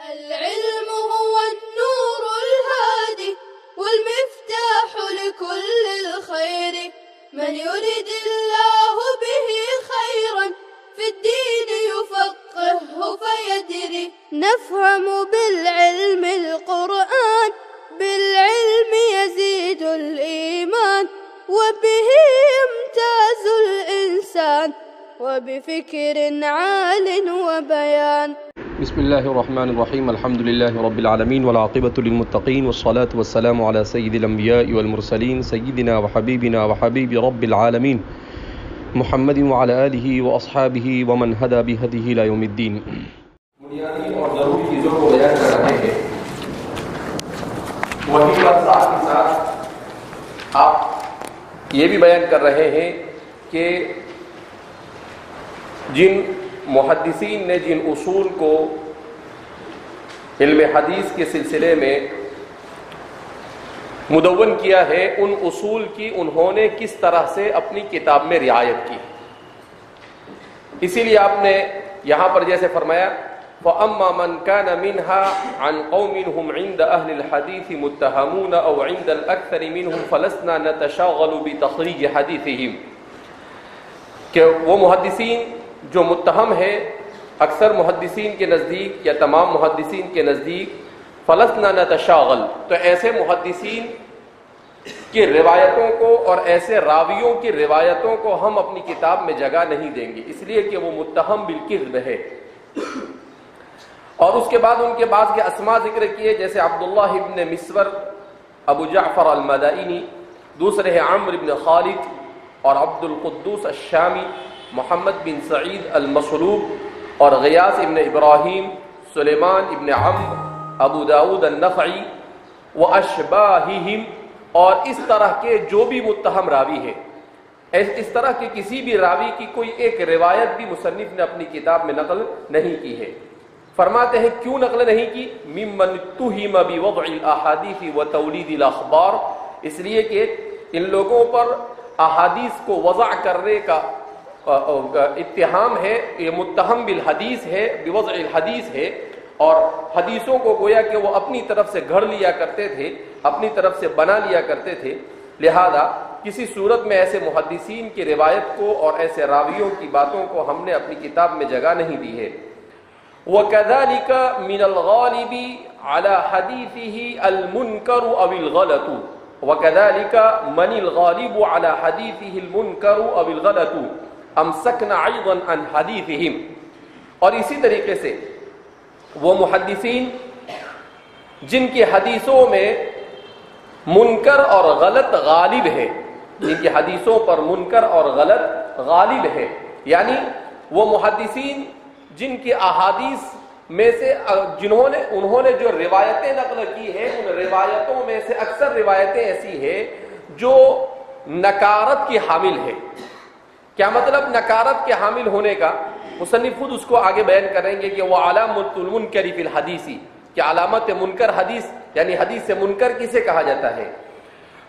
العلم هو النور الهادي والمفتاح لكل الخير، من يرد الله به خيرا في الدين يفقهه فيدري. نفهم بالعلم القرآن، بالعلم يزيد الإيمان، وبه يمتاز الإنسان، وبفكر عال وبيان. بسم الله الرحمن الرحيم. الحمد لله رب العالمين والعاقبة للمتقين والصلاة والسلام على سيد الأنبياء والمرسلين سيدنا وحبيبنا وحبيب رب العالمين محمد وعلى آله وأصحابه ومن هدى بهديه إلى يوم الدين. بنیادی اور ضروری چیزوں کو بیان کر رہے ہیں، وہی بات ساتھ کے ساتھ آپ یہ بھی بیان کر رہے ہیں کہ جن محدثین نے جن اصول کو علم حدیث کے سلسلے میں مدون کیا ہے، ان اصول کی انہوں نے کس طرح سے اپنی کتاب میں رعایت کی. اسی لیے آپ نے یہاں پر جیسے فرمایا فَأَمَّا مَنْ كَانَ مِنْهَا عَنْ قَوْمٍ هُمْ عِنْدَ أَهْلِ الْحَدِيثِ مُتَّهَمُونَ أَوْ عِنْدَ الْأَكْثَرِ مِنْهُمْ فَلَسْنَا نَتَشَاغَلُ بِتَخْرِيجِ حَدِيثِهِمْ، کہ وہ محدثین جو متہم ہے اکثر محدثین کے نزدیک یا تمام محدثین کے نزدیک فلسنا نتشاغل، تو ایسے محدثین کی روایتوں کو اور ایسے راویوں کی روایتوں کو ہم اپنی کتاب میں جگہ نہیں دیں گے، اس لیے کہ وہ متہم بالکذب ہے. اور اس کے بعد ان کے بعض کے اسماء ذکر کیے، جیسے عبداللہ ابن مسور ابو جعفر المدائنی، دوسرے ہیں عمرو ابن خالد اور عبد القدوس الشامی، محمد بن سعید المصلوب اور غیاث ابن ابراہیم، سلیمان ابن عمرو، ابو داود النخعی واشباہہم، اور اس طرح کے جو بھی متہم راوی ہیں، اس طرح کے کسی بھی راوی کی کوئی ایک روایت بھی مصنف نے اپنی کتاب میں نقل نہیں کی ہے. فرماتے ہیں کیوں نقل نہیں کی؟ ممن اتہم بوضع الاحادیث وتولید الاخبار، اس لیے کہ ان لوگوں پر احادیث کو وضع کرنے کا اتہام ہے، یہ متہم بالحدیث ہے، بوضع الحدیث ہے، اور حدیثوں کو گویا کہ وہ اپنی طرف سے گھڑ لیا کرتے تھے، اپنی طرف سے بنا لیا کرتے تھے. لہذا کسی صورت میں ایسے محدثین کی روایت کو اور ایسے راویوں کی باتوں کو ہم نے اپنی کتاب میں جگہ نہیں دی ہے. وَكَذَلِكَ مِنَ الْغَالِبِ عَلَى حَدِيثِهِ الْمُنْكَرُ أَوِ الْغَلَطُ وَكَذَلِكَ مَنِ الْغَالِبُ عَلَى حَدِيثِهِ الْمُنْكَرُ أَوِ الْغَلَطُ أَمْسَكْنَ أَيْضًا عَنْ حَدِيثِهِمْ، اور اسی طریقے سے وہ محدثین جن کی حدیثوں میں منکر اور غلط غالب ہے، جن کی حدیثوں پر منکر اور غلط غالب ہے، یعنی وہ محدثین جن کی احادیث میں سے انہوں نے جو روایتیں نقل کی ہیں، ان روایتوں میں سے اکثر روایتیں ایسی ہیں جو نکارت کی حامل ہے. کیا مطلب نکارت کے حامل ہونے کا؟ مصنف خود اس کو آگے بیان کریں گے کہ وہ علامۃ المنکر فی الحدیث، کہ علامت منکر حدیث یعنی حدیث سے منکر کسے کہا جاتا ہے؟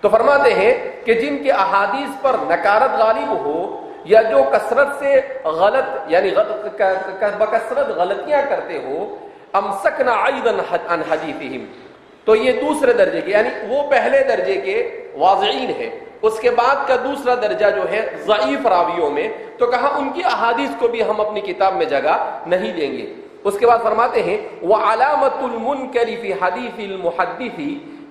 تو فرماتے ہیں کہ جن کے احادیث پر نکارت غالب ہو یا جو کثرت سے غلط یعنی بکثرت غلطیاں کرتے ہو، امسکنا ایضا عن حدیثہم، تو یہ دوسرے درجے کے یعنی وہ پہلے درجے کے واضعین ہیں، اس کے بعد کا دوسرا درجہ جو ہے ضعیف راویوں میں، تو کہا ان کی احادیث کو بھی ہم اپنی کتاب میں جگہ نہیں دیں گے. اس کے بعد فرماتے ہیں وَعَلَامَةُ الْمُنْكَرِ فِي حَدِيثِ الْمُحَدِّثِ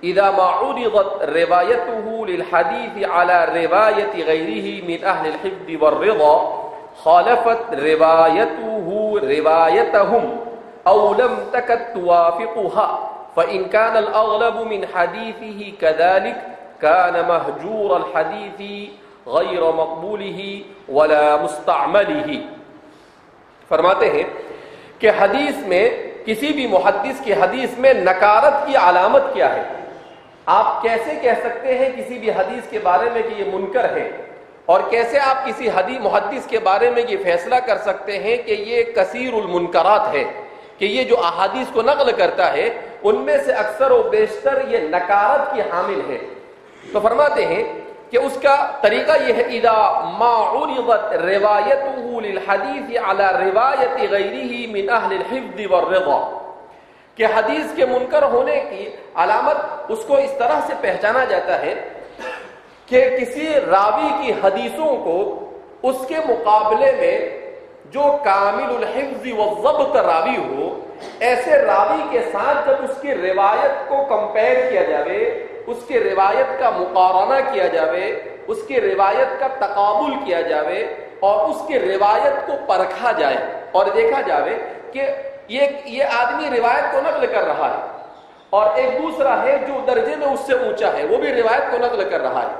إِذَا مَا عُرِضَتْ رِوَایَتُهُ لِلْحَدِيثِ عَلَى رِوَایَةِ غَيْرِهِ مِنْ أَهْلِ الْحِفْظِ وَالرِّضَى خَالَفَتْ رِوَایَتُهُ رِوَایَتَهُمْ أَوْ لَمْ تَكَدْ تُوَافِقُهَا فَإِنْ كَانَ الْأَغْلَبُ مِنْ حَدِيثِهِ كَذَلِكَ كَانَ مَهْجُورَ الْحَدِيثِ غَيْرَ مَقْبُولِهِ وَلَا مُسْتَعْمَلِهِ. فرماتے ہیں کہ حدیث میں کسی بھی محدث کی حدیث میں نکارت کی علامت کیا ہے؟ آپ کیسے کہہ سکتے ہیں کسی بھی حدیث کے بارے میں کہ یہ منکر ہے، اور کیسے آپ کسی محدث کے بارے میں یہ فیصلہ کر سکتے ہیں کہ یہ کثیر المنکرات ہے، کہ یہ جو احادیث کو نقل کرتا ہے ان میں سے اکثر و بیشتر یہ نکارت کی حامل ہے؟ تو فرماتے ہیں کہ اس کا طریقہ یہ ہے اذا ما عرضت روایته للحدیث على روایت غیره من اہل الحفظ والرضا، کہ حدیث کے منکر ہونے کی علامت اس کو اس طرح سے پہچانا جاتا ہے کہ کسی راوی کی حدیثوں کو اس کے مقابلے میں جو کامل الحفظ والضبط راوی ہو، ایسے راوی کے ساتھ جب اس کی روایت کو کمپیئر کیا جاوے، اس کی روایت کا مقارنہ کیا جاوے، اس کی روایت کا تقابل کیا جاوے اور اس کی روایت کو پرکھا جائے اور دیکھا جاوے کہ یہ آدمی روایت کو نقل کر رہا ہے اور ایک دوسرا ہے جو درجے میں اس سے اونچا ہے، وہ بھی روایت کو نقل کر رہا ہے،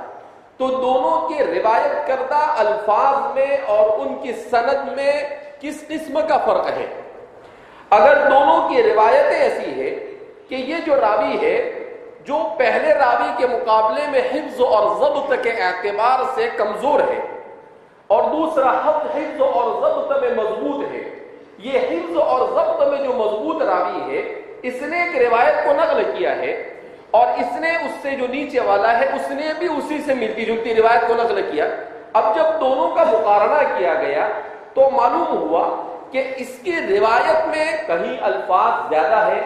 تو دونوں کے روایت کردہ الفاظ میں اور ان کی سند میں کس قسم کا فرق ہے؟ اگر دونوں کی روایتیں ایسی ہے کہ یہ جو راوی ہے جو پہلے راوی کے مقابلے میں حفظ اور ضبط کے اعتبار سے کمزور ہے اور دوسرا حفظ اور ضبط میں مضبوط ہے، یہ حفظ اور ضبط میں جو مضبوط راوی ہے اس نے ایک روایت کو نقل کیا ہے اور اس نے اس سے جو نیچے والا ہے اس نے بھی اسی سے ملتی جلتی روایت کو نقل کیا۔ اب جب دونوں کا مقارنہ کیا گیا تو معلوم ہوا کہ اس کی روایت میں کہیں الفاظ زیادہ ہے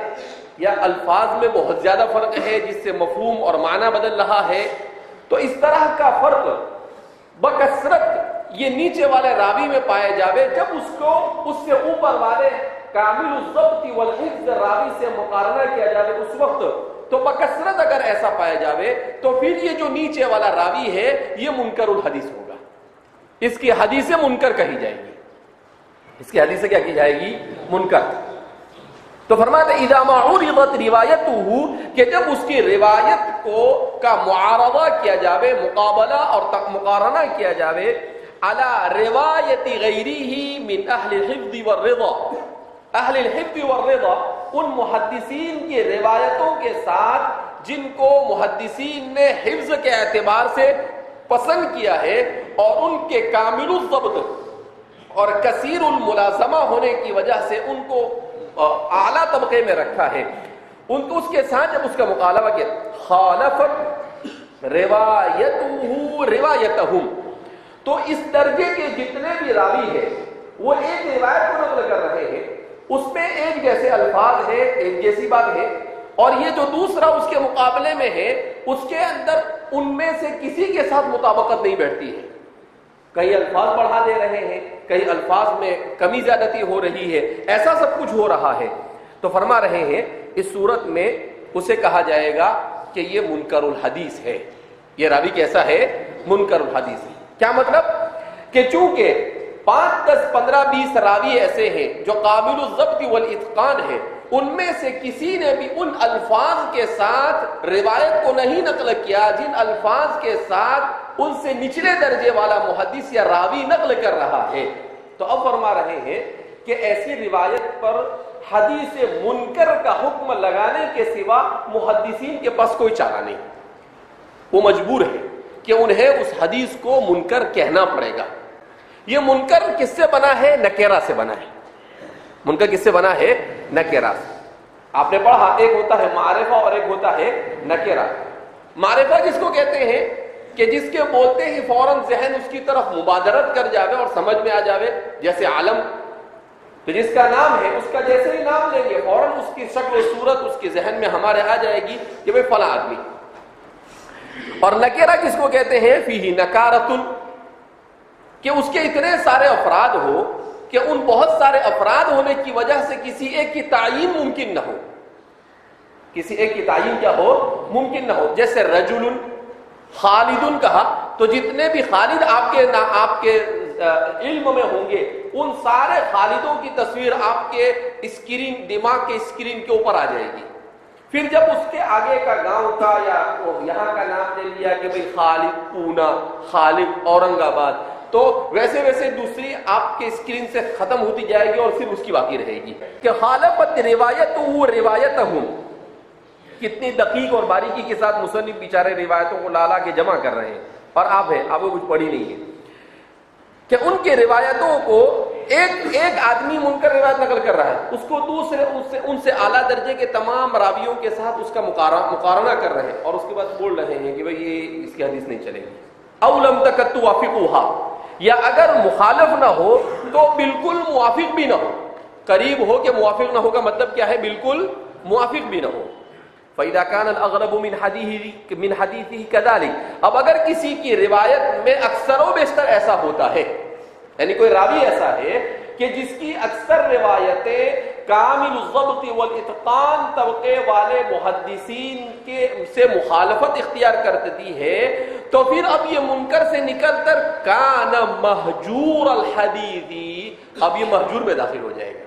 یا الفاظ میں بہت زیادہ فرق ہے جس سے مفہوم اور معنی بدل رہا ہے، تو اس طرح کا فرق بکثرت یہ نیچے والے راوی میں پائے جاوے جب اس کو اس سے اوپر والے کامل الضبط والحفظ راوی سے مقارنہ کیا جاوے اس وقت تو بکثرت اگر ایسا پایا جاوے تو پھر یہ جو نیچے والا راوی ہے یہ منکر الحدیث ہوگا، اس کی حدیث منکر کہی جائے گی، اس کی حدیث کیا کی جائے گی؟ منکر۔ تو فرماتے اذا ما عرضت روایتہ کہ جب اس کی روایت کو کا معارضہ کیا جاوے، مقابلہ اور مقارنہ کیا جاوے علی روایت غیرہ من اہل الحفظ والرضا، اہل الحفظ والرضا ان محدثین کی روایتوں کے ساتھ جن کو محدثین نے حفظ کے اعتبار سے پسند کیا ہے اور ان کے کامل الضبط اور کثیر الملازمہ ہونے کی وجہ سے ان کو اعلیٰ طبقے میں رکھا ہے، ان کو اس کے ساتھ جب اس کا مقابلہ کیا خالفت روایتہ روایتہم، تو اس درجے کے جتنے بھی راوی ہیں وہ ایک روایت کو نقل کر رہے ہیں، اس میں ایک جیسے الفاظ ہے، ایک جیسی بات ہے، اور یہ جو دوسرا اس کے مقابلے میں ہے اس کے اندر ان میں سے کسی کے ساتھ مطابقت نہیں بیٹھتی ہے، کئی الفاظ بڑھا دے رہے ہیں، کئی الفاظ میں کمی زیادتی ہو رہی ہے، ایسا سب کچھ ہو رہا ہے، تو فرما رہے ہیں اس صورت میں اسے کہا جائے گا کہ یہ منکر الحدیث ہے، یہ راوی کیسا ہے؟ منکر الحدیث ہے۔ کیا مطلب؟ کہ چونکہ 5 10 15 20 راوی ایسے ہیں جو قابل الضبط والاتقان ہیں، ان میں سے کسی نے بھی ان الفاظ کے ساتھ روایت کو نہیں نقل کیا جن الفاظ کے ساتھ ان سے نچلے درجے والا محدث یا راوی نقل کر رہا ہے، تو اب فرما رہے ہیں کہ ایسی روایت پر حدیث منکر کا حکم لگانے کے سوا محدثین کے پاس کوئی چارہ نہیں، وہ مجبور ہے کہ انہیں اس حدیث کو منکر کہنا پڑے گا۔ یہ منکر کس سے بنا ہے؟ نکیرہ سے بنا ہے۔ منکر کس سے بنا ہے؟ نکیرہ سے۔ آپ نے پڑھا ایک ہوتا ہے معرفہ اور ایک ہوتا ہے نکیرہ۔ معرفہ جس کو کہتے ہیں کہ جس کے بولتے ہی فوراً ذہن اس کی طرف مبادرت کر جاوے اور سمجھ میں آ جاوے، جیسے عالم، تو جس کا نام ہے اس کا جیسے ہی نام لیں گے فوراً اس کی شکل و صورت اس کے ذہن میں ہمارے آ جائے گی کہ بھئی فلاں آدمی۔ اور نکیرہ کس کو کہتے ہیں؟ فیہ نکارۃ، کہ اس کے اتنے سارے افراد ہو کہ ان بہت سارے افراد ہونے کی وجہ سے کسی ایک کی تعیین ممکن نہ ہو، کسی ایک کی تعیین کیا ہو؟ ممکن نہ ہو۔ جیسے رجل خالد کہا تو جتنے بھی خالد آپ کے علم میں ہوں گے ان سارے خالدوں کی تصویر آپ کے اسکرین، دماغ کے اسکرین کے اوپر آ جائے گی۔ پھر جب اس کے آگے کا گاؤں کا یا یہاں کا نام لے لیا کہ بھئی خالد پونا، خالد اورنگ آباد، تو ویسے ویسے دوسری آپ کے اسکرین سے ختم ہوتی جائے گی اور صرف اس کی باقی رہے گی کہ خالفت روایتہم۔ کتنی دقیق اور باریکی کے ساتھ مصنف بیچارے روایتوں کو لالا کے جمع کر رہے ہیں، اور آپ کو کچھ پڑھی نہیں ہے کہ ان کے روایتوں کو ایک آدمی منکر روایت نقل کر رہا ہے، اس کو دوسرے ان سے اعلیٰ درجے کے تمام راویوں کے ساتھ اس کا مقارنہ کر رہے ہیں اور اس کے بعد بول رہے ہیں کہ بھئی یہ اس کی حدیث نہیں چلے گی۔ او لم تکن توافقوہا، یا اگر مخالف نہ ہو تو بالکل موافق بھی نہ ہو، قریب ہو کہ موافق نہ ہوگا مطلب کیا ہے؟ بالکل موافق بھی نہ ہو. فَإِذَا كَانَ الْأَغْلَبُ مِنْ حَدِيثِهِ كَذَلِكَ. اب اگر کسی کی روایت میں اکثر و بیشتر ایسا ہوتا ہے، یعنی کوئی راوی ایسا ہے کہ جس کی اکثر روایتیں کامل الضبط والاتقان طبقے والے محدثین کے سے مخالفت اختیار کرتی ہے، تو پھر اب یہ منکر سے نکل کر کان مہجور الحدیث، اب یہ مہجور میں داخل ہو جائے گا.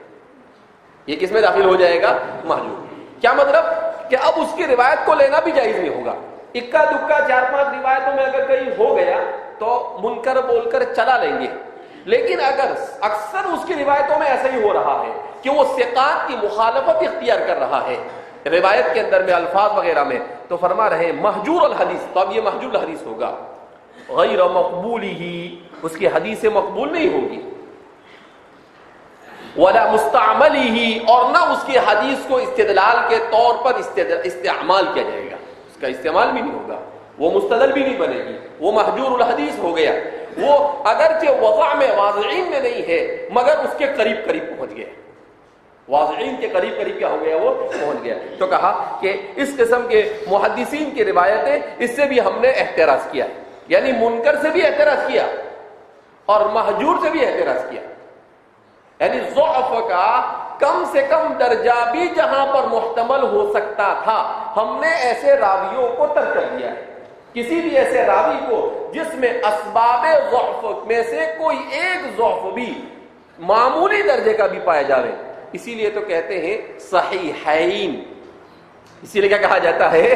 یہ کس میں داخل ہو جائے گا؟ مہجور. کیا مطلب؟ کہ اب اس کی روایت کو لینا بھی جائز نہیں ہوگا. اکا دکا 4-5 روایتوں میں اگر کہیں ہو گیا تو منکر بول کر چلا لیں گے، لیکن اگر اکثر اس کی روایتوں میں ایسا ہی ہو رہا ہے کہ وہ ثقات کی مخالفت اختیار کر رہا ہے روایت کے اندر میں، الفاظ وغیرہ میں، تو فرما رہے ہیں مہجور الحدیث، تو اب یہ مہجور الحدیث ہوگا. غیر مقبول ہی، اس کی حدیث مقبول نہیں ہوگی. ولا مستعمل ہی، اور نہ اس کی حدیث کو استدلال کے طور پر استعمال کیا جائے گا، اس کا استعمال بھی نہیں ہوگا، وہ مستدل بھی نہیں بنے گی، وہ مہجور الحدیث ہو گیا. وہ اگرچہ وضع میں واضعین میں نہیں ہے مگر اس کے قریب قریب پہنچ گیا، واضعین کے قریب قریب کیا ہو گیا؟ وہ پہنچ گیا. تو کہا کہ اس قسم کے محدثین کی روایتیں، اس سے بھی ہم نے احتراز کیا، یعنی منکر سے بھی احتراز کیا اور مہجور سے بھی احتراز کیا. یعنی ضعف کا کم سے کم درجہ بھی جہاں پر محتمل ہو سکتا تھا، ہم نے ایسے راویوں کو ترک کر دیا ہے. کسی بھی ایسے راوی کو جس میں اسباب ضعف میں سے کوئی ایک ضعف بھی معمولی درجے کا بھی پایا جاوے، اسی لیے تو کہتے ہیں صحیحین. اسی لیے کیا کہا جاتا ہے؟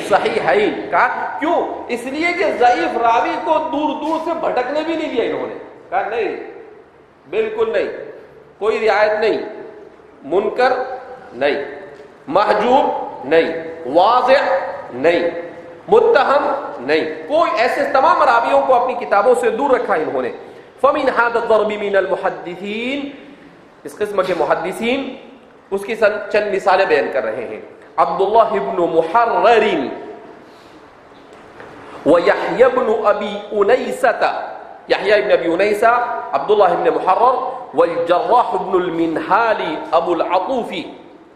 صحیحین. کہا کیوں؟ اس لیے کہ ضعیف راوی کو دور دور سے بھٹکنے بھی نہیں دیا انہوں نے. کہا نہیں، بالکل نہیں، کوئی رعایت نہیں، منکر نہیں، محجوب نہیں، واضح نہیں، متہم نہیں، کوئی ایسے تمام راویوں کو اپنی کتابوں سے دور رکھا انہوں نے. فمن هذا الضرب من المحدثین، اس قسم کے محدثین، اس کی چند مثالیں بیان کر رہے ہیں. عبداللہ ابن محرر ویحیی ابن ابی انیسہ، یحییٰ ابن ابی انیسہ، عبداللہ ابن محرر، والجراح ابن المنہال ابو العطوفی،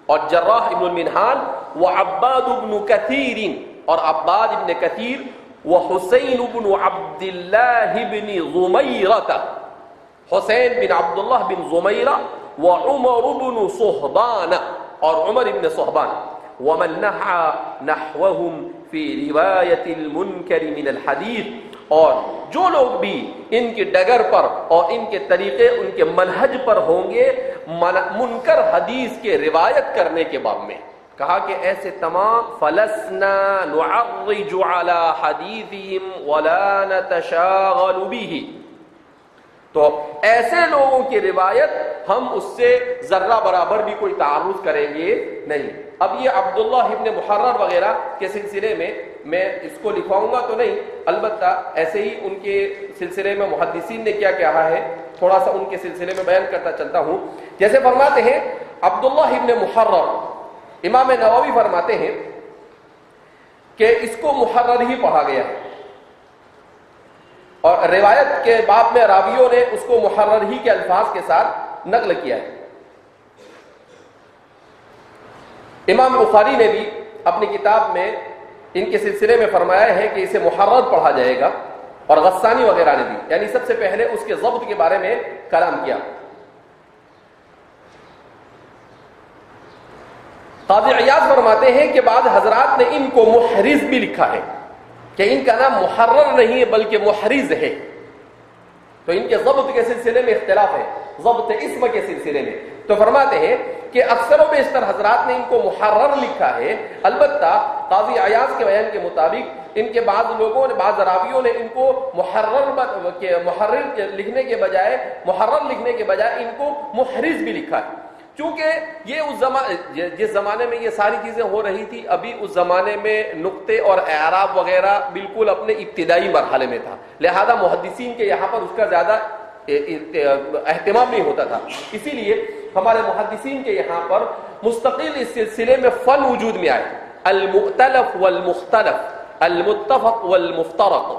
اور جراح ابن المنہال، وعباد ابن کثیر، اور عباد ابن کثیر، وحسین ابن عبداللہ بن زمیرہ، حسین بن عبداللہ بن زمیرہ، وعمر بن صحبان، اور عمر بن صحبان، ومن نحى نحوهم في رواية المنكر من الحديث، اور جو لوگ بھی ان کے ڈگر پر اور ان کے طریقے، ان کے منہج پر ہوں گے منکر حدیث کے روایت کرنے کے باب میں. کہا کہ ایسے تمام فلسنا نعرج على حدیثهم ولا نتشاغل به، تو ایسے لوگوں کی روایت ہم اس سے ذرہ برابر بھی کوئی تعرض کریں گے نہیں. اب یہ عبداللہ ابن محرر وغیرہ کے سلسلے میں میں اس کو لکھواؤں گا تو نہیں، البتہ ایسے ہی ان کے سلسلے میں محدثین نے کیا کہا ہے تھوڑا سا ان کے سلسلے میں بیان کرتا چلتا ہوں. جیسے فرماتے ہیں عبداللہ ابن محرر، امام نووی فرماتے ہیں کہ اس کو محرر ہی پڑھا گیا ہے، اور روایت کے باب میں راویوں نے اس کو محرر ہی کے الفاظ کے ساتھ نقل کیا ہے. امام بخاری نے بھی اپنی کتاب میں ان کے سلسلے میں فرمایا ہے کہ اسے محرر پڑھا جائے گا، اور غسانی وغیرہ نے بھی، یعنی سب سے پہلے اس کے ضبط کے بارے میں کلام کیا. قاضی عیاض فرماتے ہیں کہ بعض حضرات نے ان کو محرز بھی لکھا ہے، کہ ان کا نام محرر نہیں ہے بلکہ محرز ہے. تو ان کے ضبط کے سلسلے میں اختلاف ہے، ضبط اسم کے سلسلے میں. تو فرماتے ہیں کہ اکثر و بیشتر حضرات نے ان کو محرر لکھا ہے، البتہ قاضی عیاض کے بیان کے مطابق ان کے بعض لوگوں نے، بعض راویوں نے ان کو محرر لکھنے کے بجائے ان کو محرز بھی لکھا ہے. چونکہ یہ اس زمانے، جس زمانے میں یہ ساری چیزیں ہو رہی تھی، ابھی اس زمانے میں نقطے اور اعراب وغیرہ بالکل اپنے ابتدائی مرحلے میں تھا، لہذا محدثین کے یہاں پر اس کا زیادہ اہتمام نہیں ہوتا تھا. اسی لیے ہمارے محدثین کے یہاں پر مستقل اس سلسلے میں فن وجود میں آئے، المؤتلف والمختلف، المتفق والمفترق.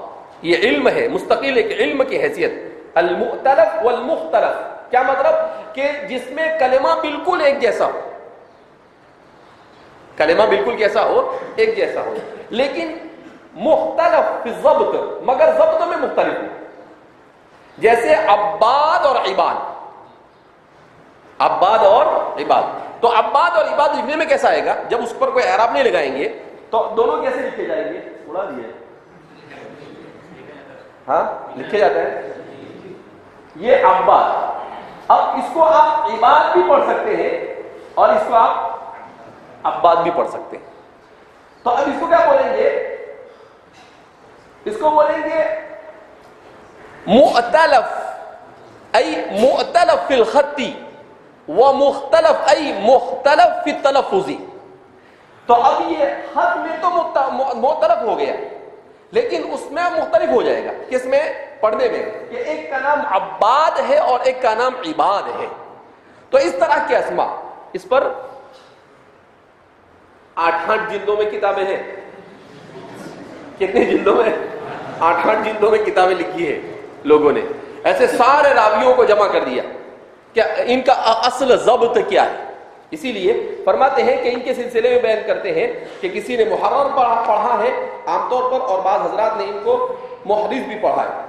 یہ علم ہے، مستقل ایک علم کی حیثیت. المؤتلف والمختلف کیا مطلب؟ کہ جس میں کلمہ بالکل ایک جیسا ہو، کلمہ بالکل کیسا ہو؟ ایک جیسا ہو، لیکن مختلف فی الضبط، مگر ضبط میں مختلف ہو. جیسے عباد اور عباد، عباد اور عباد. تو عباد اور عباد لکھنے میں کیسا آئے گا؟ جب اس پر کوئی اعراب نہیں لگائیں گے تو دونوں کیسے لکھے جائیں گے؟ اڑا دیے، ہاں لکھے جاتا ہے یہ عباد. اب اس کو آپ عباد بھی پڑھ سکتے ہیں اور اس کو آپ عباد بھی پڑھ سکتے ہیں. تو اب اس کو کیا بولیں گے؟ اس کو بولیں گے مؤتلف، ای مؤتلف فی الخط ومختلف ای مختلف فی التلفظ. تو اب یہ خط میں تو مختلف ہو گیا، لیکن اس میں مختلف ہو جائے گا. کس میں؟ پڑھنے میں، کہ ایک کا نام عباد ہے اور ایک کا نام عباد ہے. تو اس طرح کے اسماء، اس پر 8 جلدوں میں کتابیں ہیں. کتنی جلدوں میں؟ 8 جلدوں میں کتابیں لکھی ہے لوگوں نے. ایسے سارے راویوں کو جمع کر دیا کہ ان کا اصل ضبط کیا ہے. اسی لیے فرماتے ہیں کہ ان کے سلسلے میں بیان کرتے ہیں کہ کسی نے محرر پڑھا ہے عام طور پر، اور بعض حضرات نے ان کو محرز بھی پڑھا ہے.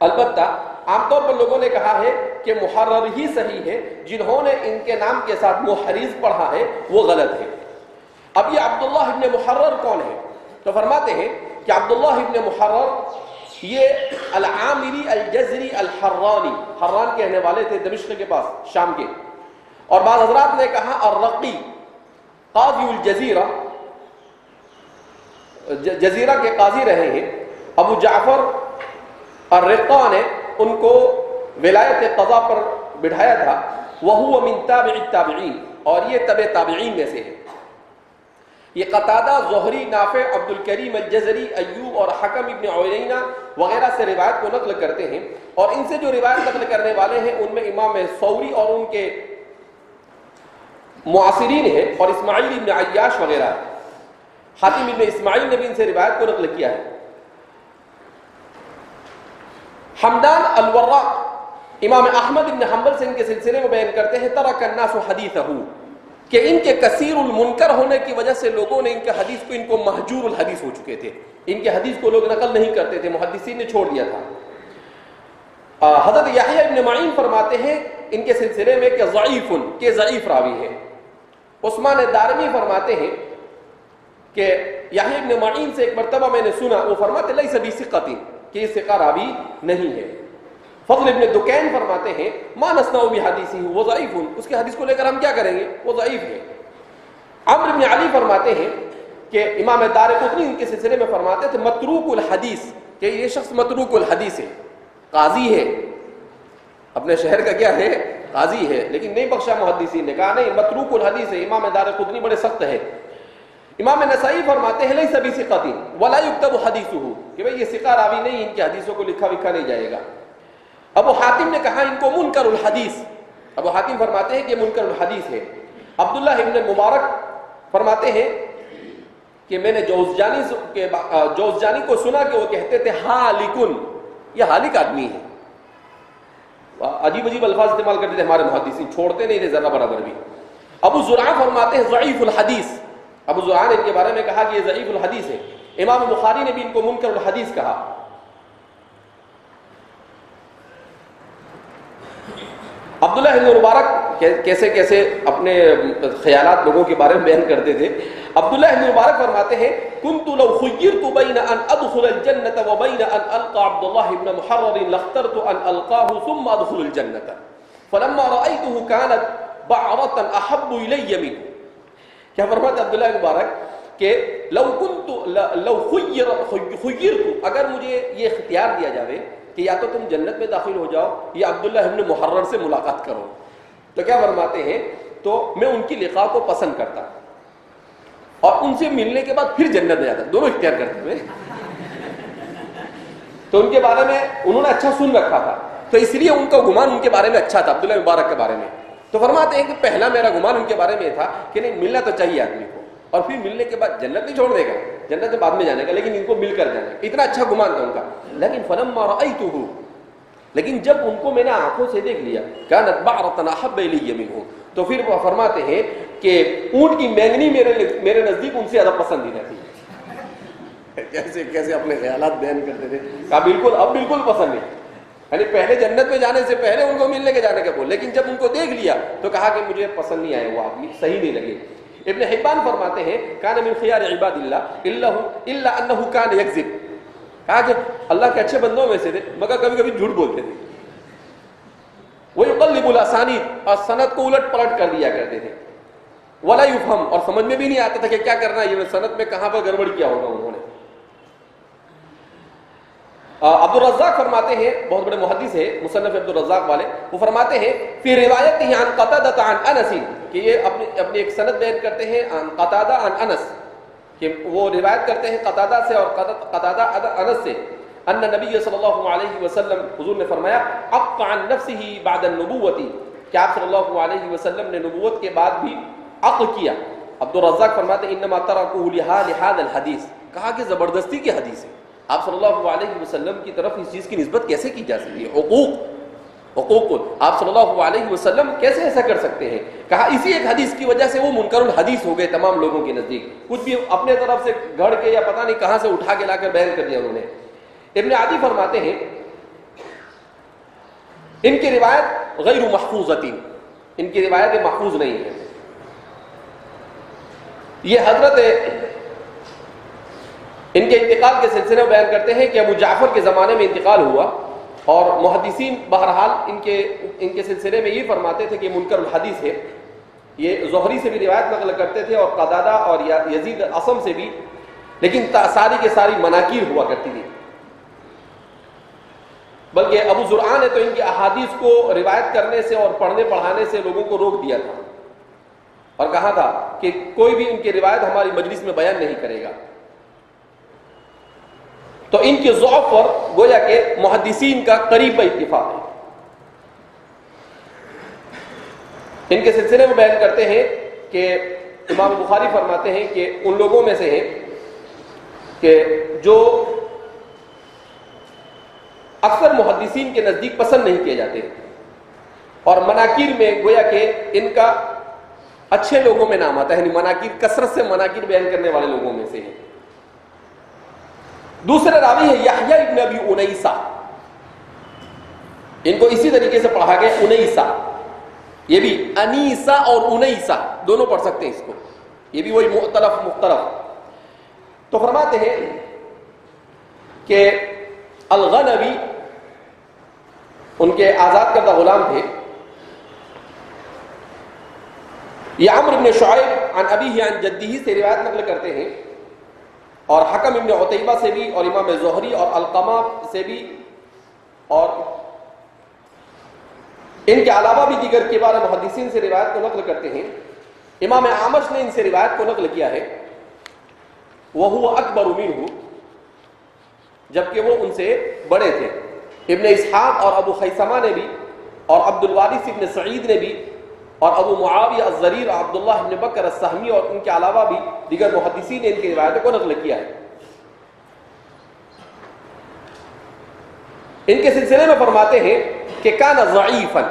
البتہ عام طور پر لوگوں نے کہا ہے کہ محرر ہی صحیح ہے، جنہوں نے ان کے نام کے ساتھ محرز پڑھا ہے وہ غلط ہے. اب یہ عبداللہ ابن محرر کون ہے؟ تو فرماتے ہیں کہ عبداللہ ابن محرر یہ العامری الجزری الحرانی، حران کے رہنے والے تھے، دمشق کے پاس، شام کے. اور بعض حضرات نے کہا الرقی، قاضی الجزیرہ، جزیرہ کے قاضی رہے ہیں. ابو جعفر الرقا نے ان کو ولایت قضا پر بٹھایا تھا. وہو من تابع التابعین، اور یہ تبع تابعین میں سے ہے. یہ قتادہ، زہری، نافع، عبد الکریم الجزری، ایوب اور حکم ابن عیینہ وغیرہ سے روایت کو نقل کرتے ہیں. اور ان سے جو روایت نقل کرنے والے ہیں ان میں امام ثوری اور ان کے معاصرین ہیں، اور اسماعیل ابن عیاش وغیرہ. حاتم ابن اسماعیل نے بھی ان سے روایت کو نقل کیا ہے. حمدان الوراق امام احمد ابن حنبل سے ان کے سلسلے میں بیان کرتے ہیں ترک الناس حدیثہ، کہ ان کے کثیر المنکر ہونے کی وجہ سے لوگوں نے ان کے حدیث کو، ان کو مہجور الحدیث ہو چکے تھے. ان کے حدیث کو لوگ نقل نہیں کرتے تھے، محدثین نے چھوڑ دیا تھا. حضرت یحییٰ ابن معین فرماتے ہیں ان کے سلسلے میں کہ ضعیف، کہ ضعیف راوی ہے. عثمان دارمی فرماتے ہیں کہ یحییٰ ابن معین سے ایک مرتبہ میں نے سنا، وہ فرماتے لیس بثقۃ، کہ یہ ثقہ راوی نہیں ہے. فضل ابن دکین فرماتے ہیں ما نصنع بحدیثہ وہ ضعیف، اس کے حدیث کو لے کر ہم کیا کریں گے، وہ ضعیف ہے. عمرو بن علی فرماتے ہیں کہ امام دارقطنی ان کے سلسلے میں فرماتے تھے متروک الحدیث، کہ یہ شخص متروک الحدیث ہے. قاضی ہے، اپنے شہر کا کیا ہے، قاضی ہے، لیکن نہیں بخشا محدثین نے، کہا نہیں متروک الحدیث ہے. امام دارقطنی بڑے سخت ہے. امام نسائی فرماتے ہیں لیس بثقۃ ولا یکتب حدیثہ، کہ بھئی یہ ثقہ راوی نہیں، ان کی حدیثوں کو لکھا وکھا نہیں جائے گا. ابو حاتم نے کہا ان کو منکر الحدیث، ابو حاتم فرماتے ہیں کہ یہ منکر الحدیث ہے. عبداللہ ابن مبارک فرماتے ہیں کہ میں نے جوزجانی کو سنا کہ وہ کہتے تھے ہالکن، یہ ہالک آدمی ہے. عجیب عجیب الفاظ استعمال کرتے تھے ہمارے محدثین، چھوڑتے نہیں تھے ذرا برابر بھی. ابو زرع فرماتے ہیں ضعیف الحدیث، ابو زرع نے ان کے بارے میں کہا کہ یہ ضعیف الحدیث ہے. امام بخاری نے بھی ان کو منکر الحدیث کہا. عبداللہ ابن مبارک کیسے کیسے اپنے خیالات لوگوں کے بارے میں بیان کرتے تھے. عبداللہ ابن مبارک فرماتے ہیں کنت لو خیرت بین ان ادخل الجنة وبین ان القى عبداللہ ابن محرر لاخترت ان القاه ثم ادخل الجنة فلما رأيته كانت بعرة احب الی منه. کیا فرماتے عبداللہ ابن مبارک کہ لو خیرت، اگر مجھے یہ اختیار دیا جاوے کہ یا تو تم جنت میں داخل ہو جاؤ یا عبداللہ ابن محرر سے ملاقات کرو، تو کیا فرماتے ہیں تو میں ان کی لقاء کو پسند کرتا اور ان سے ملنے کے بعد پھر جنت میں جاتا، دونوں اختیار کرتے ہوئے. تو ان کے بارے میں انہوں نے اچھا سن رکھا تھا، تو اس لیے ان کا گمان ان کے بارے میں اچھا تھا، عبداللہ مبارک کے بارے میں. تو فرماتے ہیں کہ پہلا میرا گمان ان کے بارے میں تھا کہ نہیں ملنا تو چاہیے آدمی کو، اور پھر ملنے کے بعد جنت نہیں چھوڑ دے گا، جنت میں بعد میں جانے گا، لیکن ان کو مل کر جانا، اتنا اچھا گمان تھا ان کا. لیکن فلما رأیتہ، لیکن جب ان کو میں نے آنکھوں سے دیکھ لیا كانت بعرة احب الي منهم، تو پھر وہ فرماتے ہیں کہ اونٹ کی مینگنی میرے نزدیک ان سے زیادہ پسندیدہ تھی۔ کیسے اپنے خیالات بیان کرتے تھے، کہا بالکل اب بالکل پسند نہیں، یعنی پہلے جنت میں جانے سے پہلے ان کو ملنے کے جانے کا بول، لیکن جب ان کو دیکھ لیا تو کہا کہ مجھے پسند نہیں آئے، وہ آدمی صحیح نہیں لگے۔ ابن حبان فرماتے ہیں کان من خیار عباد اللہ الا انه كان يكذب، کہا کہ اللہ کے اچھے بندوں میں سے تھے مگر کبھی کبھی جھوٹ بولتے تھے۔ ويقلب الاسانید، اور سند کو الٹ پلٹ کر دیا کرتے تھے۔ ولا يفهم، اور سمجھ میں بھی نہیں آتا تھا کہ کیا کرنا ہے، یہ سند میں کہاں پر گڑبڑ کیا ہوگا انہوں نے۔ عبد الرزاق فرماتے ہیں، بہت بڑے محدث ہیں مصنف عبد الرزاق والے، وہ فرماتے ہیں فی روایت عن قتادہ عن انس، کہ یہ اپنی ایک سند بیان کرتے ہیں عن قتادہ عن انس، کہ وہ روایت کرتے ہیں قتادہ سے اور قتادہ انس سے، ان نبی صلی اللہ علیہ وسلم، حضور نے فرمایا عق عن نفسه بعد النبوۃ، کہ آپ صلی اللہ علیہ وسلم نے نبوت کے بعد بھی عق کیا۔ عبد الرزاق فرماتے ہیں انما ترکوه لهذا الحدیث، کہا کہ زبردستی کی حدیث ہے، آپ صلی اللہ علیہ وسلم کی طرف اس چیز کی نسبت کیسے کی جا سکتی ہے، حقوق آپ صلی اللہ علیہ وسلم کیسے ایسا کر سکتے ہیں، کہا اسی ایک حدیث کی وجہ سے وہ منکر الحدیث ہو گئے تمام لوگوں کے نزدیک، کچھ بھی اپنے طرف سے گھڑ کے یا پتہ نہیں کہاں سے اٹھا کے لا کر بیان کر دیا انہوں نے۔ ابن عدی فرماتے ہیں ان کی روایت غیر محفوظۃ، ان کی روایت محفوظ نہیں ہے۔ یہ حضرت ان کے انتقال کے سلسلے میں بیان کرتے ہیں کہ ابو جعفر کے زمانے میں انتقال ہوا، اور محدثین بہرحال ان کے سلسلے میں یہ فرماتے تھے کہ منکر الحدیث ہے۔ یہ زہری سے بھی روایت نقل کرتے تھے اور قتادہ اور یزید اصم سے بھی، لیکن ساری کے ساری مناکیر ہوا کرتی تھی۔ بلکہ ابو زرعہ نے تو ان کی احادیث کو روایت کرنے سے اور پڑھنے پڑھانے سے لوگوں کو روک دیا تھا، اور کہا تھا کہ کوئی بھی ان کی روایت ہماری مجلس میں بیان نہیں کرے گا۔ تو ان کے ضعف پر گویا کہ محدثین کا قریب اتفاق ہے۔ ان کے سلسلے میں بیان کرتے ہیں کہ امام بخاری فرماتے ہیں کہ ان لوگوں میں سے ہیں کہ جو اکثر محدثین کے نزدیک پسند نہیں کیے جاتے، اور مناکیر میں گویا کہ ان کا اچھے لوگوں میں نام آتا ہے، یعنی مناکیر، کثرت سے مناکیر بیان کرنے والے لوگوں میں سے ہیں۔ دوسرے راوی ہے یحییٰ ابن ابی انیسہ، ان کو اسی طریقے سے پڑھا گیا انیسہ، یہ بھی انیسہ اور انیسہ دونوں پڑھ سکتے ہیں اس کو، یہ بھی وہی مختلف۔ تو فرماتے ہیں کہ الغنوی ان کے آزاد کردہ غلام تھے، یہ عمرو بن شعیب عن ابیہ عن جدہ سے روایت نقل کرتے ہیں، اور حکم ابن عتیبہ سے بھی، اور امام زہری اور علقمہ سے بھی، اور ان کے علاوہ بھی دیگر کبار محدثین سے روایت کو نقل کرتے ہیں۔ امام اعمش نے ان سے روایت کو نقل کیا ہے، وَهُوَ أَكْبَرُ مِنْهُ، جبکہ وہ ان سے بڑے تھے۔ ابن اسحاق اور ابو خیثمہ نے بھی، اور عبد الوارث ابن سعید نے بھی، اور ابو معاویہ الزریر اور عبداللہ ابن بکر السہمی اور ان کے علاوہ بھی دیگر محدثین نے ان کی روایتوں کو نقل کیا ہے۔ ان کے سلسلے میں فرماتے ہیں کہ کان ضعیفا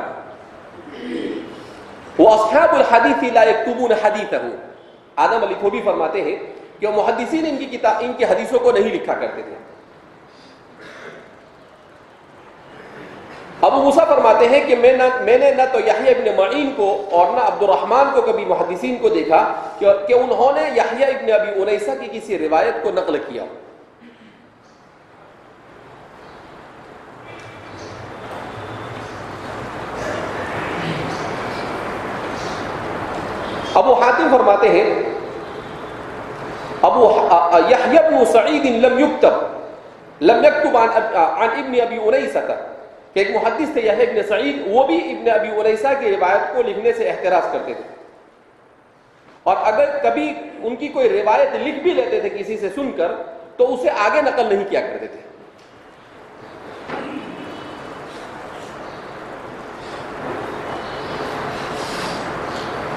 واصحاب الحدیث لا یکتبون حدیثہ، آدم علی خوبی فرماتے ہیں کہ محدثین ان کی حدیثوں کو نہیں لکھا کرتے تھے۔ ابو موسیٰ فرماتے ہیں کہ میں نے نہ تو یحییٰ ابن معین کو اور نہ عبد الرحمن کو کبھی محدثین کو دیکھا کہ انہوں نے یحییٰ ابن ابی انیسہ کی کسی روایت کو نقل کیا۔ ابو حاتم فرماتے ہیں یحییٰ ابن سعید لم یکتب عن ابن ابی انیسہ، کہ ایک محدث تھے یحییٰ ابن سعید، وہ بھی ابن ابی انیسہ کی روایت کو لکھنے سے احتراز کرتے تھے، اور اگر کبھی ان کی کوئی روایت لکھ بھی لیتے تھے کسی سے سن کر تو اسے آگے نقل نہیں کیا کرتے تھے۔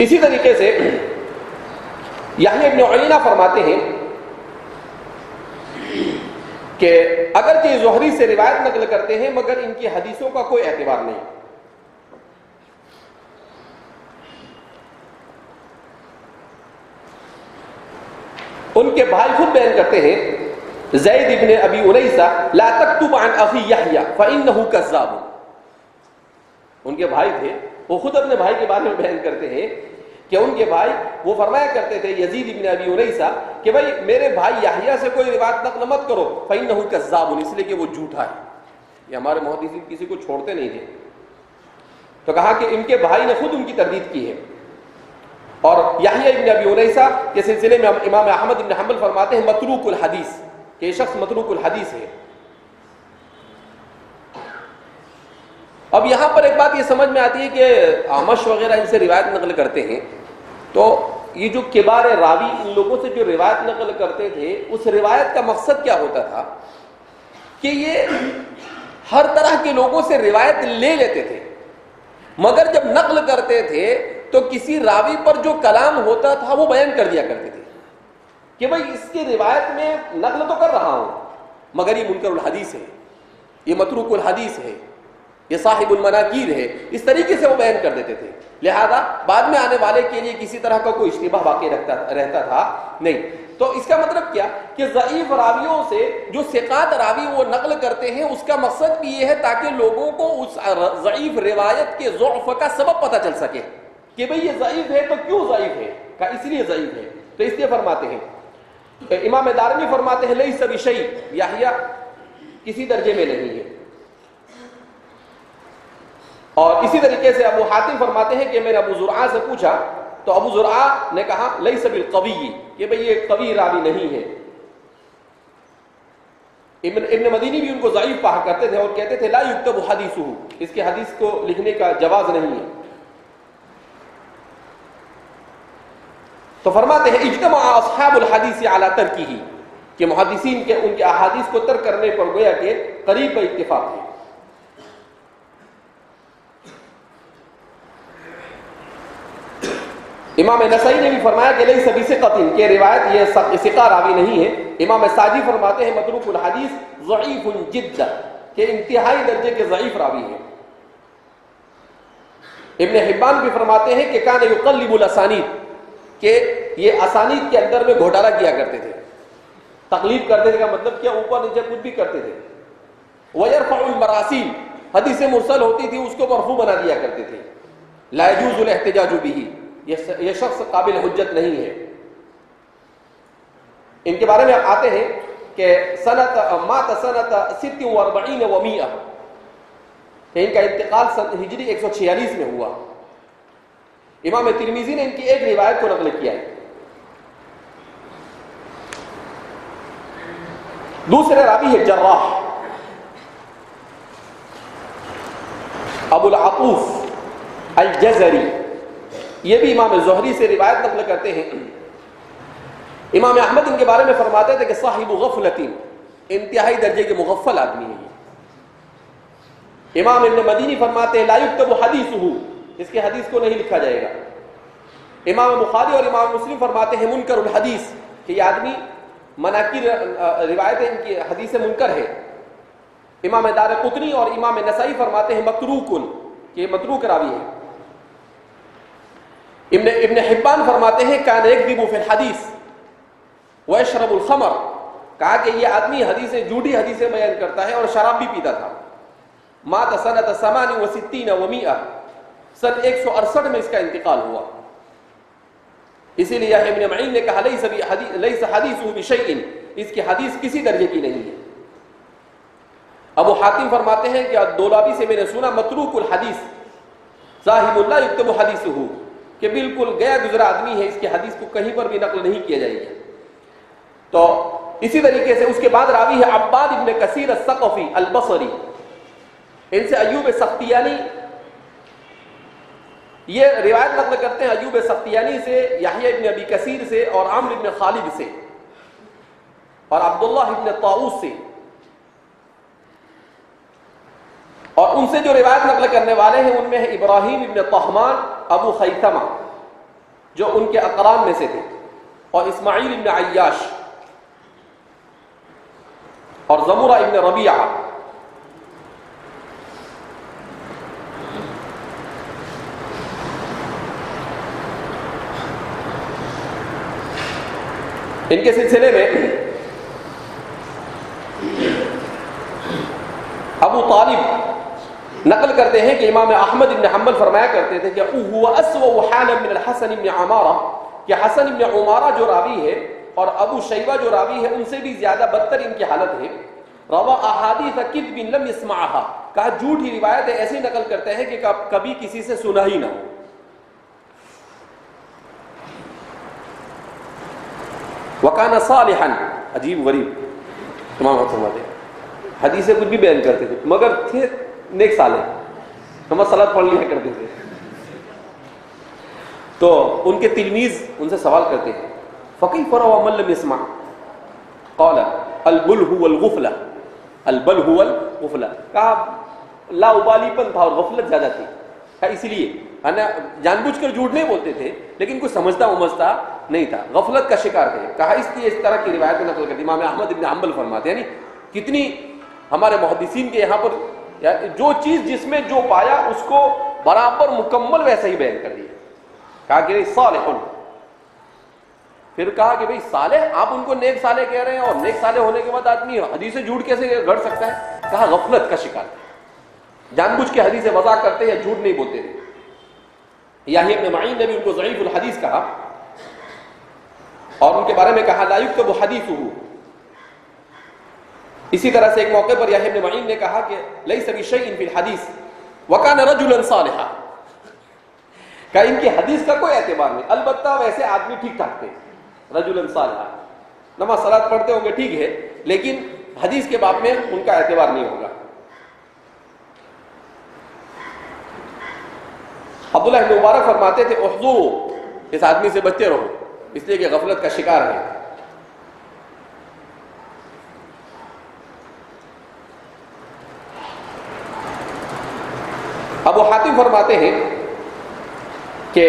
اسی طریقے سے یحییٰ ابن عیینہ فرماتے ہیں کہ اگرچہ زہری سے روایت نقل کرتے ہیں مگر ان کی حدیثوں کا کوئی اعتبار نہیں. ان کے بھائی خود بیان کرتے ہیں زید ابن ابی انیسہ لا تکتب عن اخی یحییٰ فانہ کذاب. ان کے بھائی تھے, وہ خود اپنے بھائی کے بارے میں بیان کرتے ہیں کہ ان کے بھائی وہ فرمایا کرتے تھے یزید ابن ابی انیسہ کہ بھائی میرے بھائی یحییٰ سے کوئی روایت نقل مت کرو فانہ کذاب, اس لیے کہ وہ جھوٹا ہے. یہ ہمارے محدثین کسی کو چھوڑتے نہیں تھے. تو کہا کہ ان کے بھائی نے خود ان کی تردید کی ہے. اور یحییٰ ابن ابی انیسہ کے سلسلے میں امام احمد ابن حنبل فرماتے ہیں متروک الحدیث, کہ یہ شخص متروک الحدیث ہے. اب یہاں پر ایک بات یہ سمجھ میں آتی ہے کہ اعمش وغیرہ ان سے روایت نقل کرتے ہیں, تو یہ جو کبار راوی ان لوگوں سے جو روایت نقل کرتے تھے اس روایت کا مقصد کیا ہوتا تھا کہ یہ ہر طرح کے لوگوں سے روایت لے لیتے تھے, مگر جب نقل کرتے تھے تو کسی راوی پر جو کلام ہوتا تھا وہ بیان کر دیا کرتے تھے کہ بھائی اس کی روایت میں نقل تو کر رہا ہوں مگر یہ منکر الحدیث ہے, یہ متروک الحدیث ہے, یہ صاحب المناکیر ہے. اس طریقے سے وہ بیان کر دیتے تھے. لہذا بعد میں آنے والے کے لیے کسی طرح کا کوئی اشتباہ باقی رہتا تھا نہیں. تو اس کا مطلب کیا کہ ضعیف راویوں سے جو ثقات راوی وہ نقل کرتے ہیں اس کا مقصد بھی یہ ہے تاکہ لوگوں کو اس ضعیف روایت کے ضعف کا سبب پتہ چل سکے کہ بھئی یہ ضعیف ہے تو کیوں ضعیف ہے, کہ اس لیے ضعیف ہے. تو اس لیے فرماتے ہیں امام دارمی فرماتے ہیں لیس بشیء, یحییٰ کسی درجے میں نہیں ہے. اور اسی طریقے سے ابو حاتم فرماتے ہیں کہ میں نے ابو زرعہ سے پوچھا تو ابو زرعہ نے کہا لیس بالقوی, کہ بھئی یہ قوی راوی نہیں ہے. ابن مدینی بھی ان کو ضعیف کہا کرتے تھے اور کہتے تھے لا یکتب حدیثہ, اس کے حدیث کو لکھنے کا جواز نہیں ہے. تو فرماتے ہیں اجتمع اصحاب الحدیث علی ترکہ, کہ محدثین کے ان کے احادیث کو ترک کرنے پر گویا کہ قریب کا اتفاق ہے. امام نسائی نے بھی فرمایا کہ لیس بثقۃ, کہ روایت یہ ثقہ راوی نہیں ہے. امام ساجی فرماتے ہیں متروک الحدیث ضعیف جدا, کہ انتہائی درجے کے ضعیف راوی ہیں. ابن حبان بھی فرماتے ہیں کہ کان یقلب الاسانید, کہ یہ اسانید کے اندر میں گھوٹالہ کیا کرتے تھے. تقلیب کرتے تھے کا مطلب کیا, اوپر نیچے کچھ بھی کرتے تھے. ویرفع المراسیل, حدیث مرسل ہوتی تھی اس کو مرفوع بنا دیا کرتے تھے. لا يجوز الاحتجاج به, یہ شخص قابل حجت نہیں ہے. ان کے بارے میں آتے ہیں کہ مات سنت 46 و100, کہ ان کا انتقال ہجری 146 میں ہوا. امام ترمذی نے ان کی ایک روایت کو نقل کیا ہے. دوسرے راوی ہے جراح ابو العطوف الجزری, یہ بھی امام زہری سے روایت نقل کرتے ہیں. امام احمد ان کے بارے میں فرماتے تھے کہ صاحب غفلۃ, انتہائی درجے کے مغفل آدمی ہیں. امام ابن مدینی فرماتے ہیں لا یکتب حدیثہ, اس کے حدیث کو نہیں لکھا جائے گا. امام بخاری اور امام مسلم فرماتے ہیں منکر الحدیث, کہ یہ آدمی مناکیر روایتیں ان کی حدیث منکر ہے. امام دارقطنی اور امام نسائی فرماتے ہیں متروک, کہ یہ متروک راوی ہے. ابن حبان فرماتے ہیں کان یکذب فی الحدیث ویشرب الخمر, کہا کہ یہ آدمی حدیثیں جھوٹی حدیثیں بیان کرتا ہے اور شراب بھی پیتا تھا. مات سنت 68 و100, سن 168 میں اس کا انتقال ہوا. اسی لیے ابن معین نے کہا لیس حدیثہ بشیء, اس کی حدیث کسی درجے کی نہیں ہے. ابو حاتم فرماتے ہیں کہ دولابی سے میں نے سنا متروک الحدیث صاحب لا یکتب حدیثہ, کہ بالکل گیا گزرا آدمی ہے, اس کی حدیث کو کہیں پر بھی نقل نہیں کیا جائے گا. تو اسی طریقے سے اس کے بعد راوی ہے عباد ابن کثیر الثقفی البصری, ان سے ایوب سختیانی, یہ روایت نقل کرتے ہیں ایوب سختیانی سے, یحییٰ ابن ابی کثیر سے, اور عمرو ابن خالد سے, اور عبداللہ ابن طاؤس سے. اور ان سے جو روایت نقل کرنے والے ہیں ان میں ہے ابراہیم ابن طہمان ابو خیثمہ, جو ان کے اقران میں سے تھے, اور اسماعیل ابن عیاش. اور زمرہ ابن ربیعہ. ان کے سلسلے میں ابو طالب نقل کرتے ہیں کہ امام احمد بن حنبل فرمایا کرتے تھے کہ هو اسوأ حالا من الحسن بن عمارہ، کہ حسن بن عمارہ جو راوی ہے اور ابو شیبہ جو راوی ہے ان سے بھی زیادہ بدتر ان کی حالت ہے. روا احادیث کذب لم يسمعها، کہا جھوٹی روایتیں ایسی نقل کرتے ہیں کہ کبھی کسی سے سنا ہی نہ ہو. وکانا صالحا، عجیب غریب تمام فرماتے حدیثیں کچھ بھی بیان کرتے تھے مگر تھے نیک صالح، نماز صلات پڑھ لیا کرتے تھے. تو ان کے تلمیذ ان سے سوال کرتے ہیں فکیف روى من لم يسمع؟ قال البل هو الغفلہ، البل هو الغفلہ، کہا لا ابالی پن تھا اور غفلت زیادہ تھی. اس لیے جان بوجھ کر جھوٹ نہیں بولتے تھے لیکن کچھ سمجھتا امجھتا نہیں تھا، غفلت کا شکار تھے. کہا اس لیے اس طرح کی روایتیں نقل کرتی. امام احمد بن حنبل فرماتے ہیں یعنی کتنی ہمارے محدثین کے یہاں پر جو چیز جس میں جو پایا اس کو برابر مکمل ویسا ہی بیان کر دیا. کہا کہ صالح، پھر کہا کہ بھئی صالح، آپ ان کو نیک صالح کہہ رہے ہیں اور نیک صالح ہونے کے بعد آدمی حدیث جھوٹ کیسے گھڑ سکتا ہے؟ کہا غفلت کا شکار تھے، جان بوجھ کے حدیث وضع کرتے یا جھوٹ نہیں بولتے تھے. یحییٰ ابن معین نے بھی ان کو ضعیف الحدیث کہا اور ان کے بارے میں کہا لا یکتب حدیثہ. اسی طرح سے ایک موقع پر یحییٰ ابن معین نے کہا کہ لیس بشیء فی الحدیث وکان رجلا صالحا، کہ ان کی حدیث کا کوئی اعتبار نہیں، البتہ ویسے آدمی ٹھیک ٹھاک تھے. رجلا صالحا، نماز صلات پڑھتے ہوں گے ٹھیک ہے لیکن حدیث کے باب میں ان کا اعتبار نہیں ہوگا. عبداللہ بن مبارک فرماتے تھے احذروا، اس آدمی سے بچتے رہو اس لیے کہ غفلت کا شکار ہے. ابو حاتم فرماتے ہیں کہ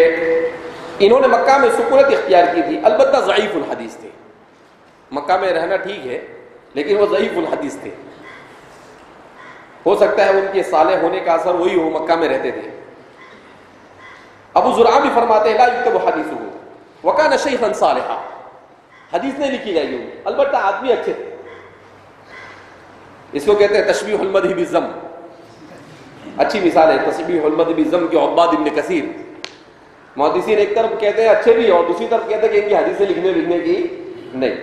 انہوں نے مکہ میں سکونت اختیار کی تھی، البتہ ضعیف الحدیث تھے. مکہ میں رہنا ٹھیک ہے لیکن وہ ضعیف الحدیث تھے. ہو سکتا ہے ان کے صالح ہونے کا اثر وہی ہو، مکہ میں رہتے تھے. ابو زرعہ بھی فرماتے ہیں لا یکتب حدیثہ وکان شیخا صالحا، حدیث نہیں لکھی جائے گی البتہ آدمی اچھے تھے. اس کو کہتے ہیں تشبیہ المدح بالذم، اچھی مثال ہے تشبیہ المدح بالذم کے عباد ابن کثیر. محدثین ایک طرف کہتے ہیں اچھے بھی اور دوسری طرف کہتے ہیں کہ ان کی حدیثیں لکھنے کی نہیں.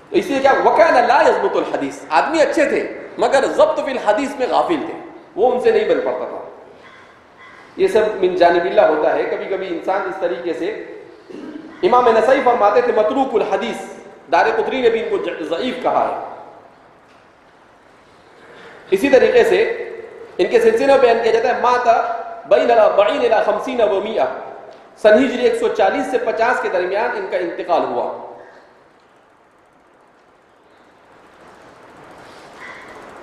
تو اس لیے کیا وکان لا یضبط الحدیث، آدمی اچھے تھے مگر ضبط فی الحدیث میں غافل تھے، وہ ان سے نہیں بن پڑتا تھا. یہ سب من جانب اللہ ہوتا ہے. کبھی کبھی انسان اس طریقے سے. امام نسائی فرماتے تھے متروک الحدیث، دار قطنی نے بھی ان کو ضعیف کہا ہے. اسی طریقے سے ان کے سلسلے میں بیان کیا جاتا ہے مات بین 40 الی 50 و 100، سن ہجری 140 سے 50 کے درمیان ان کا انتقال ہوا.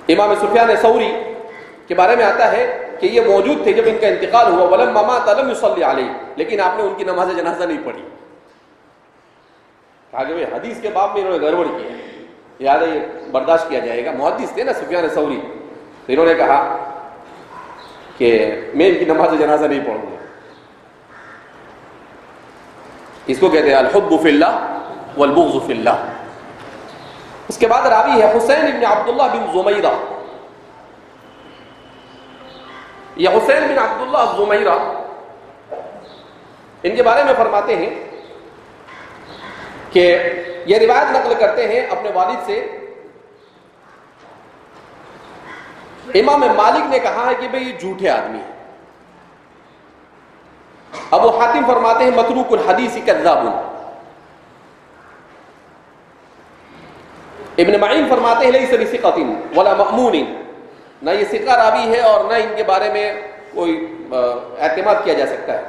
امام سفیان ثوری کے بارے میں آتا ہے کہ یہ موجود تھے جب ان کا انتقال ہوا. ولما مات لم يصلي علیہ، لیکن آپ نے ان کی نماز جنازہ نہیں پڑھی. کہا کہ حدیث کے باب میں انہوں نے گڑبڑ کی ہے، یاد ہے یہ برداشت کیا جائے گا. محدث تھے نا سفیان ثوری، تو انہوں نے کہا کہ میں ان کی نماز جنازہ نہیں پڑھوں گا. اس کو کہتے ہیں الحب فی اللہ والبغض فی اللہ. اس کے بعد راوی ہے حسین بن عبداللہ بن زمیرہ. یہ حسین بن عبداللہ زمیرہ، ان کے بارے میں فرماتے ہیں کہ یہ روایت نقل کرتے ہیں اپنے والد سے. امام مالک نے کہا ہے کہ بھئی یہ جھوٹے آدمی ہیں. ابو حاتم فرماتے ہیں متروک الحدیث کذاب. ابن معین فرماتے ہیں لیس بثقۃ ولا مأمون، نہ یہ ثقہ راوی ہے اور نہ ان کے بارے میں کوئی اعتماد کیا جا سکتا ہے.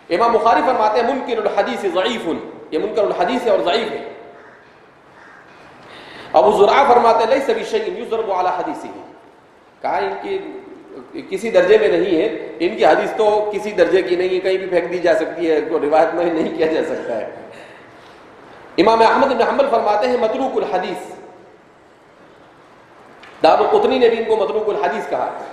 امام بخاری فرماتے ہیں منکر الحدیث ضعیف، یہ منکر الحدیث ہے اور ضعیف ہے. ابو زرعہ فرماتے ہیں لیس بشیء یضرب علی حدیثہ، کہا ان کی کسی درجے میں نہیں ہے، ان کی حدیث تو کسی درجے کی نہیں ہے، کہیں بھی پھینک دی جا سکتی ہے، کوئی روایت میں نہیں کیا جا سکتا ہے. امام احمد بن حنبل فرماتے ہیں متروک الحدیث، دارقطنی نے بھی ان کو متروک الحدیث کہا ہے.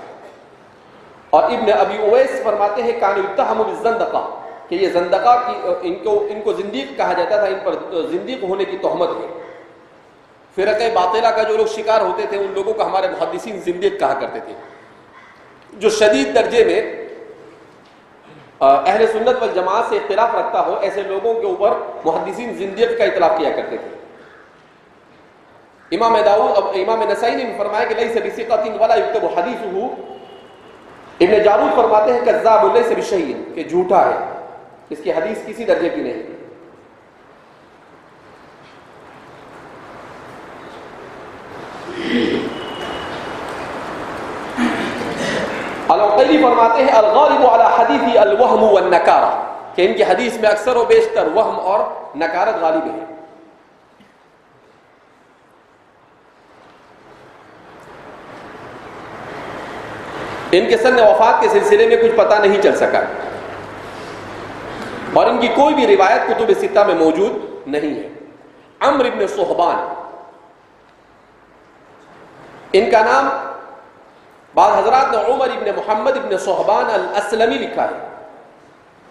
اور ابن ابی اویس فرماتے ہیں کان یتہم بالزندقہ کہ یہ زندقہ کی ان کو زندیق کہا جاتا تھا، ان پر زندیق ہونے کی تہمت ہے. فرقہ باطلہ کا جو لوگ شکار ہوتے تھے ان لوگوں کو ہمارے محدثین زندیق کہا کرتے تھے. جو شدید درجے میں اہل سنت والجماعت سے اختلاف رکھتا ہو ایسے لوگوں کے اوپر محدثین زندیق کا اطلاق کیا کرتے تھے. امام نسائی نے فرمایا کہ لیس بثقۃ ولا یکتب حدیثہ. ابن جارود فرماتے ہیں کذاب لیس بشیء کہ جھوٹا ہے، اس کی حدیث کسی درجے کی نہیں. العقیلی فرماتے ہیں الغالب علی حدیث الوہم والنکارہ کہ ان کی حدیث میں اکثر و بیشتر وہم اور نکارت غالب ہے. ان کے سن وفات کے سلسلے میں کچھ پتہ نہیں چل سکا اور ان کی کوئی بھی روایت کتب ستہ میں موجود نہیں ہے. عمرو بن صہبان ان کا نام بعض حضرات نے عمر ابن محمد ابن صہبان الاسلمی لکھا ہے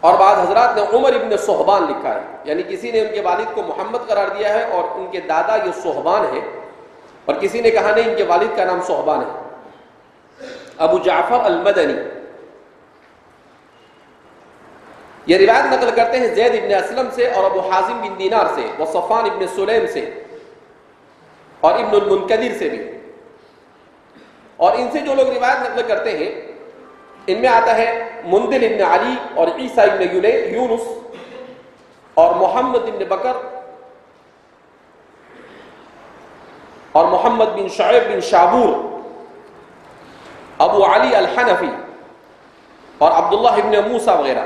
اور بعض حضرات نے عمر ابن صہبان لکھا ہے، یعنی کسی نے ان کے والد کو محمد قرار دیا ہے اور ان کے دادا یہ صہبان ہے، اور کسی نے کہا نہیں ان کے والد کا نام صہبان ہے. ابو جعفر المدنی یہ روایت نقل کرتے ہیں زید ابن اسلم سے اور ابو حازم بن دینار سے وصفان ابن سلیم سے اور ابن المنکدر سے بھی. اور ان سے جو لوگ روایت نقل کرتے ہیں ان میں آتا ہے مندل ابن علی اور عیسیٰ ابن یونس اور محمد ابن بکر اور محمد بن شعیب بن شابور، ابو علی الحنفی اور عبداللہ ابن موسیٰ وغیرہ.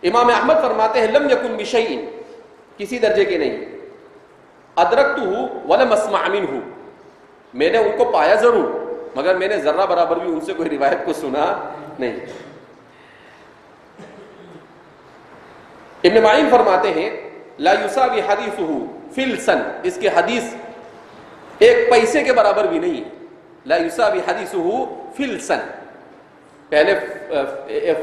امام احمد فرماتے ہیں لم یکن بشیء کسی درجے کے نہیں. ادرکتہ ولم اسمع منہ میں نے ان کو پایا ضرور مگر میں نے ذرہ برابر بھی ان سے کوئی روایت کو سنا نہیں. ابن معین فرماتے ہیں لا یساوی حدیثہ فی السن اس کے حدیث ایک پیسے کے برابر بھی نہیں. لا یساوی حدیثہ فی السن پہلے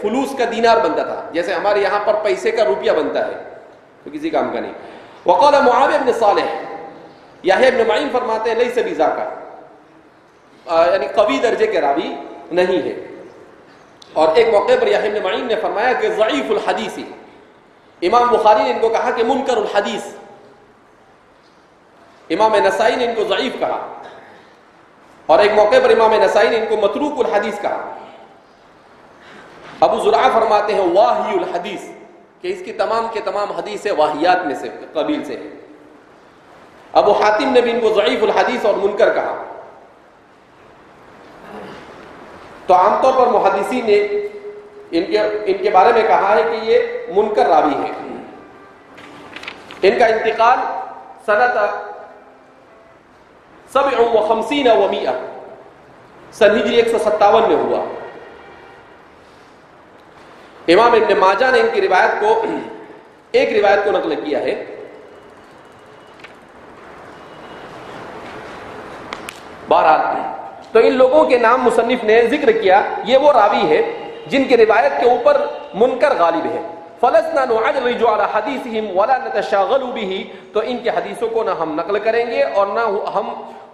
فلوس کا دینار بنتا تھا جیسے ہمارے یہاں پر پیسے کا روپیہ بنتا ہے تو کسی کام کا نہیں. وقال معاویہ بن صالح یحییٰ ابن معین فرماتے ہیں لیس بذاک یعنی قوی درجے کے راوی نہیں ہے. اور ایک موقع پر یحییٰ ابن معین نے فرمایا کہ ضعیف الحدیث. امام بخاری نے ان کو کہا کہ منکر الحدیث. امام نسائی نے ان کو ضعیف کہا اور ایک موقع پر امام نسائی نے ان کو متروک الحدیث کہا. ابو زرعہ فرماتے ہیں واہی الحدیث کہ اس کی تمام کے تمام حدیث واہیات میں سے قبیل سے ہے. ابو حاتم نے بھی ان کو ضعیف الحدیث اور منکر کہا. تو عام طور پر محدثین نے ان کے بارے میں کہا ہے کہ یہ منکر راوی ہے. ان کا انتقال سنت 57 و 100 سن ہجری 157 میں ہوا. امام ابن ماجہ نے ان کی روایت کو ایک روایت کو نقل کیا ہے. بہرحال تو ان لوگوں کے نام مصنف نے ذکر کیا یہ وہ راوی ہے جن کی روایت کے اوپر منکر غالب ہے. فلسنا نعرج على حدیثهم ولا نتشاغل به تو ان کی حدیثوں کو نہ ہم نقل کریں گے اور نہ ہم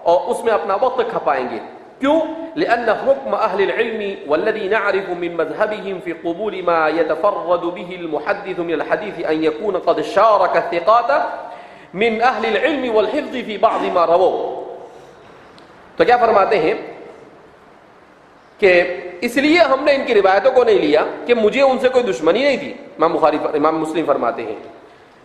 اس میں اپنا وقت کھپائیں گے. کیوں؟ لأن حكم أهل العلم والذي نعرف من مذهبهم في قبول ما يتفرد به المحدث من الحديث أن يكون قد شارك الثقات من أهل العلم والحفظ في بعض ما رووا. تو کیا فرماتے ہیں کہ اس لیے ہم نے ان کی روایتوں کو نہیں لیا کہ مجھے ان سے کوئی دشمنی نہیں تھی. امام مسلم فرماتے ہیں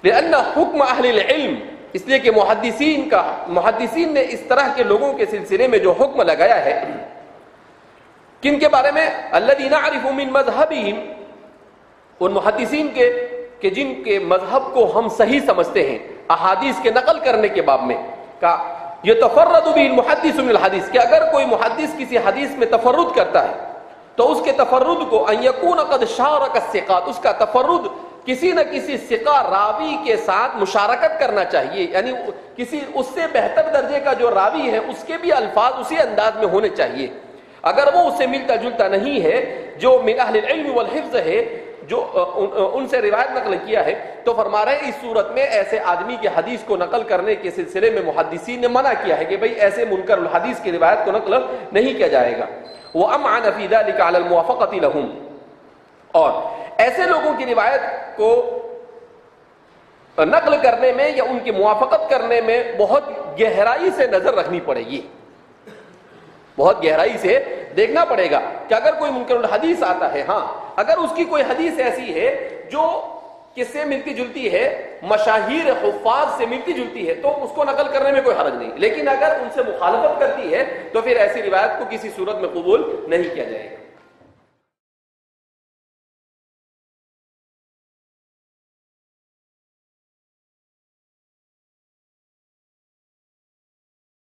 لأن حكم أهل العلم اس لیے کہ محدثین نے اس طرح کے لوگوں کے سلسلے میں جو حکم لگایا ہے کن کے بارے میں الذی نعرف من مذہبہم ان محدثین کے کہ جن کے مذہب کو ہم صحیح سمجھتے ہیں احادیث کے نقل کرنے کے باب میں کا یتفرد به المحدث من الحدیث کہ اگر کوئی محدث کسی حدیث میں تفرد کرتا ہے تو اس کے تفرد کو ان یکون قد شارک الثقات اس کا تفرد کسی نہ کسی ثقہ راوی کے ساتھ مشارکت کرنا چاہیے، یعنی کسی اس سے بہتر درجے کا جو راوی ہے اس کے بھی الفاظ اسی انداز میں ہونے چاہیے۔ اگر وہ اس سے ملتا جلتا نہیں ہے، جو من اہل العلم والحفظ ہے، جو ان سے روایت نقل کیا ہے، تو فرما رہے ہیں اس صورت میں ایسے آدمی کی حدیث کو نقل کرنے کے سلسلے میں محدثین نے منع کیا ہے کہ بھئی ایسے منکر الحدیث کی روایت کو نقل نہیں کیا جائے گا۔ وَأَمْعَنَ فِي ذَلِكَ عَلَى الْمُوَافَقَةِ لَهُمْ، اور ایسے لوگوں کی روایت کو نقل کرنے میں یا ان کی موافقت کرنے میں بہت گہرائی سے نظر رکھنی پڑے گی، بہت گہرائی سے دیکھنا پڑے گا کہ اگر کوئی منکر الحدیث آتا ہے، ہاں اگر اس کی کوئی حدیث ایسی ہے جو کس سے ملتی جلتی ہے، مشاہیر حفاظ سے ملتی جلتی ہے، تو اس کو نقل کرنے میں کوئی حرج نہیں، لیکن اگر ان سے مخالفت کرتی ہے تو پھر ایسی روایت کو کسی صورت میں قبول نہیں کیا جائے گا۔